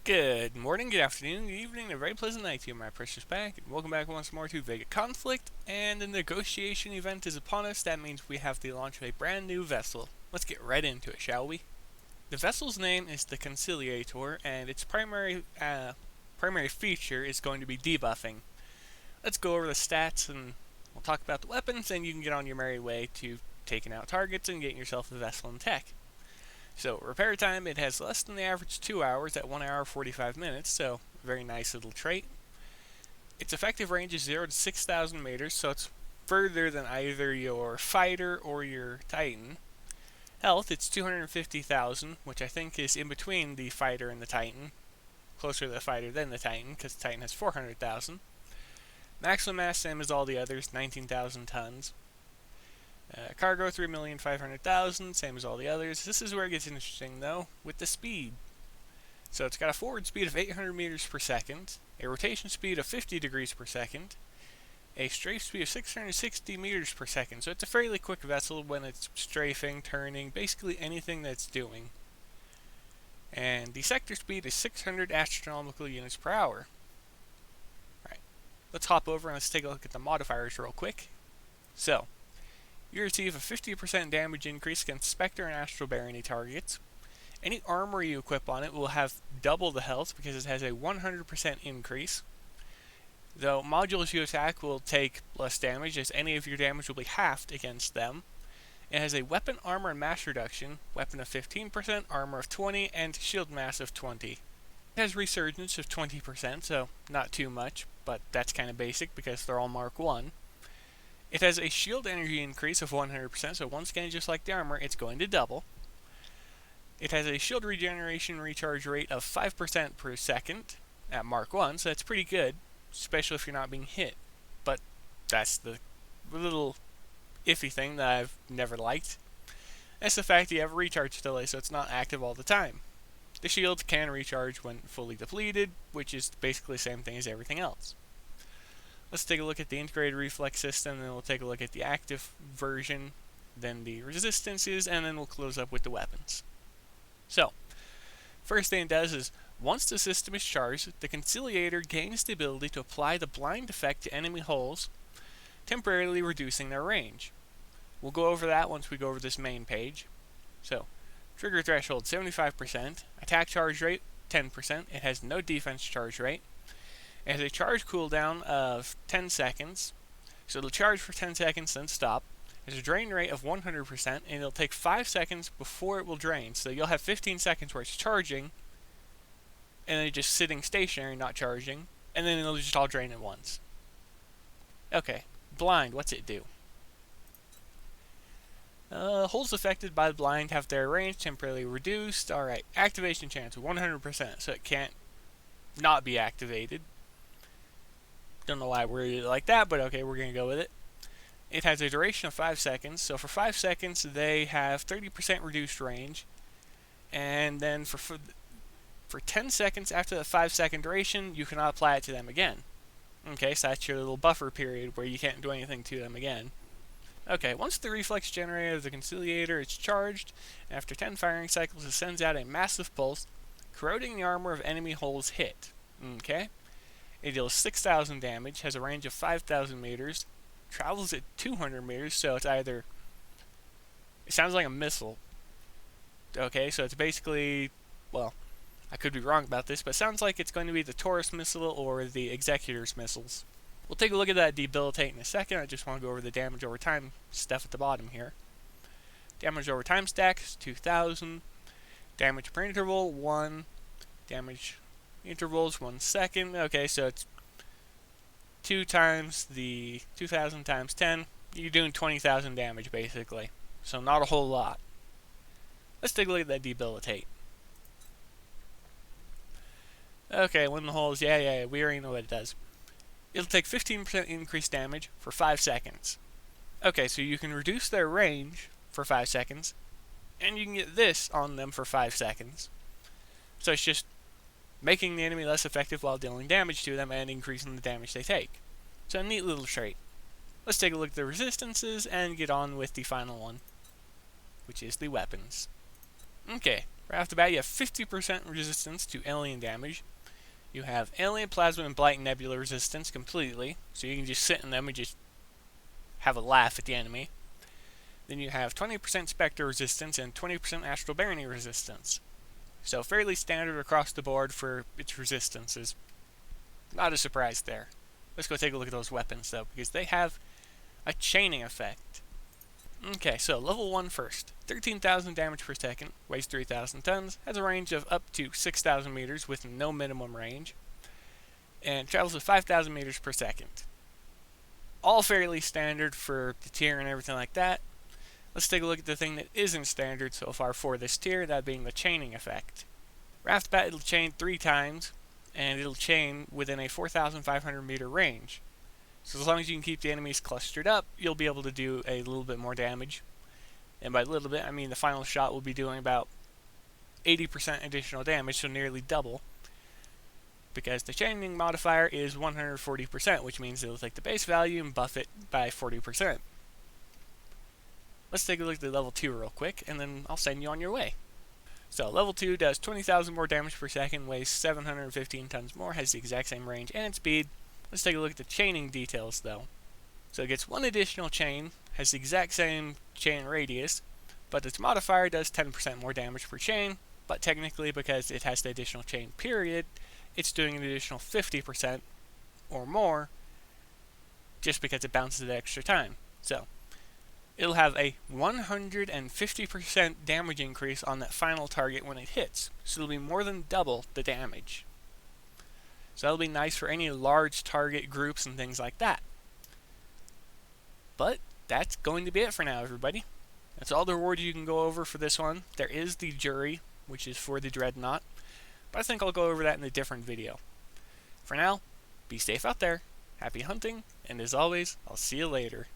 Good morning, good afternoon, good evening, and a very pleasant night to you, my precious pack. And welcome back once more to Vega Conflict, and the negotiation event is upon us. That means we have the launch of a brand new vessel. Let's get right into it, shall we? The vessel's name is the Conciliator, and its primary feature is going to be debuffing. Let's go over the stats, and we'll talk about the weapons, and you can get on your merry way to taking out targets and getting yourself a vessel in tech. So, repair time, it has less than the average 2 hours at 1 hour 45 minutes, so very nice little trait. Its effective range is 0 to 6,000 meters, so it's further than either your fighter or your Titan. Health, it's 250,000, which I think is in between the fighter and the Titan. Closer to the fighter than the Titan, because the Titan has 400,000. Maximum mass, same as all the others, 19,000 tons. Cargo 3,500,000, same as all the others. This is where it gets interesting though, with the speed. So it's got a forward speed of 800 meters per second, a rotation speed of 50 degrees per second, a strafe speed of 660 meters per second. So it's a fairly quick vessel when it's strafing, turning, basically anything that's doing. And the sector speed is 600 astronomical units per hour. Right, let's hop over and let's take a look at the modifiers real quick. So, you receive a 50% damage increase against Spectre and Astral Barony targets. Any armor you equip on it will have double the health because it has a 100% increase. Though modules you attack will take less damage, as any of your damage will be halved against them. It has a weapon armor and mass reduction, weapon of 15%, armor of 20%, and shield mass of 20%. It has resurgence of 20%, so not too much, but that's kind of basic because they're all Mark 1. It has a shield energy increase of 100%, so once again, just like the armor, it's going to double. It has a shield regeneration recharge rate of 5% per second at Mark 1, so that's pretty good, especially if you're not being hit. But that's the little iffy thing that I've never liked. That's the fact that you have a recharge delay, so it's not active all the time. The shield can recharge when fully depleted, which is basically the same thing as everything else. Let's take a look at the integrated reflex system, then we'll take a look at the active version, then the resistances, and then we'll close up with the weapons. So, first thing it does is, once the system is charged, the Conciliator gains the ability to apply the blind effect to enemy hulls, temporarily reducing their range. We'll go over that once we go over this main page. So, trigger threshold 75%, attack charge rate 10%, it has no defense charge rate. It has a charge cooldown of 10 seconds, so it'll charge for 10 seconds then stop. It has a drain rate of 100%, and it'll take 5 seconds before it will drain, so you'll have 15 seconds where it's charging, and then just sitting stationary, not charging, and then it'll just all drain at once. Okay, blind, what's it do? Holes affected by the blind have their range temporarily reduced. Alright, activation chance 100%, so it can't not be activated. Don't know why I worded it like that, but okay, we're going to go with it. It has a duration of 5 seconds, so for 5 seconds they have 30% reduced range, and then for 10 seconds after the 5 second duration, you cannot apply it to them again. Okay, so that's your little buffer period where you can't do anything to them again. Okay, once the reflex generator of the Conciliator is charged, after 10 firing cycles it sends out a massive pulse, corroding the armor of enemy hulls hit. Okay? It deals 6,000 damage, has a range of 5,000 meters, travels at 200 meters, so it's either... It sounds like a missile. Okay, so it's basically... Well, I could be wrong about this, but it sounds like it's going to be the Taurus missile or the Executor's missiles. We'll take a look at that debilitate in a second. I just want to go over the damage over time stuff at the bottom here. Damage over time stacks, 2,000. Damage per interval, 1. Damage... intervals 1 second. Okay, so it's 2 times the 2,000 times 10. You're doing 20,000 damage basically. So not a whole lot. Let's take a look at that debilitate. Okay, when the holes, yeah, we already know what it does. It'll take 15% increased damage for 5 seconds. Okay, so you can reduce their range for 5 seconds, and you can get this on them for 5 seconds. So it's just making the enemy less effective while dealing damage to them and increasing the damage they take. So a neat little trait. Let's take a look at the resistances and get on with the final one, which is the weapons. Okay, right off the bat you have 50% resistance to alien damage. You have alien, plasma, and blight nebula resistance completely, so you can just sit in them and just have a laugh at the enemy. Then you have 20% Spectre resistance and 20% Astral Barony resistance. So fairly standard across the board for its resistances. Not a surprise there. Let's go take a look at those weapons though, because they have a chaining effect. Okay, so level 1 first. 13,000 damage per second, weighs 3,000 tons, has a range of up to 6,000 meters with no minimum range, and travels at 5,000 meters per second. All fairly standard for the tier and everything like that. Let's take a look at the thing that isn't standard so far for this tier, that being the chaining effect. Right off the bat, it'll chain 3 times, and it'll chain within a 4,500 meter range. So as long as you can keep the enemies clustered up, you'll be able to do a little bit more damage. And by a little bit, I mean the final shot will be doing about 80% additional damage, so nearly double. Because the chaining modifier is 140%, which means it'll take the base value and buff it by 40%. Let's take a look at the level 2 real quick, and then I'll send you on your way. So level 2 does 20,000 more damage per second, weighs 715 tons more, has the exact same range and speed. Let's take a look at the chaining details though. So it gets 1 additional chain, has the exact same chain radius, but its modifier does 10% more damage per chain, but technically because it has the additional chain period, it's doing an additional 50% or more just because it bounces the extra time. So it'll have a 150% damage increase on that final target when it hits, so it'll be more than double the damage. So that'll be nice for any large target groups and things like that. But that's going to be it for now, everybody. That's all the rewards you can go over for this one. There is the jury, which is for the dreadnought, but I think I'll go over that in a different video. For now, be safe out there, happy hunting, and as always, I'll see you later.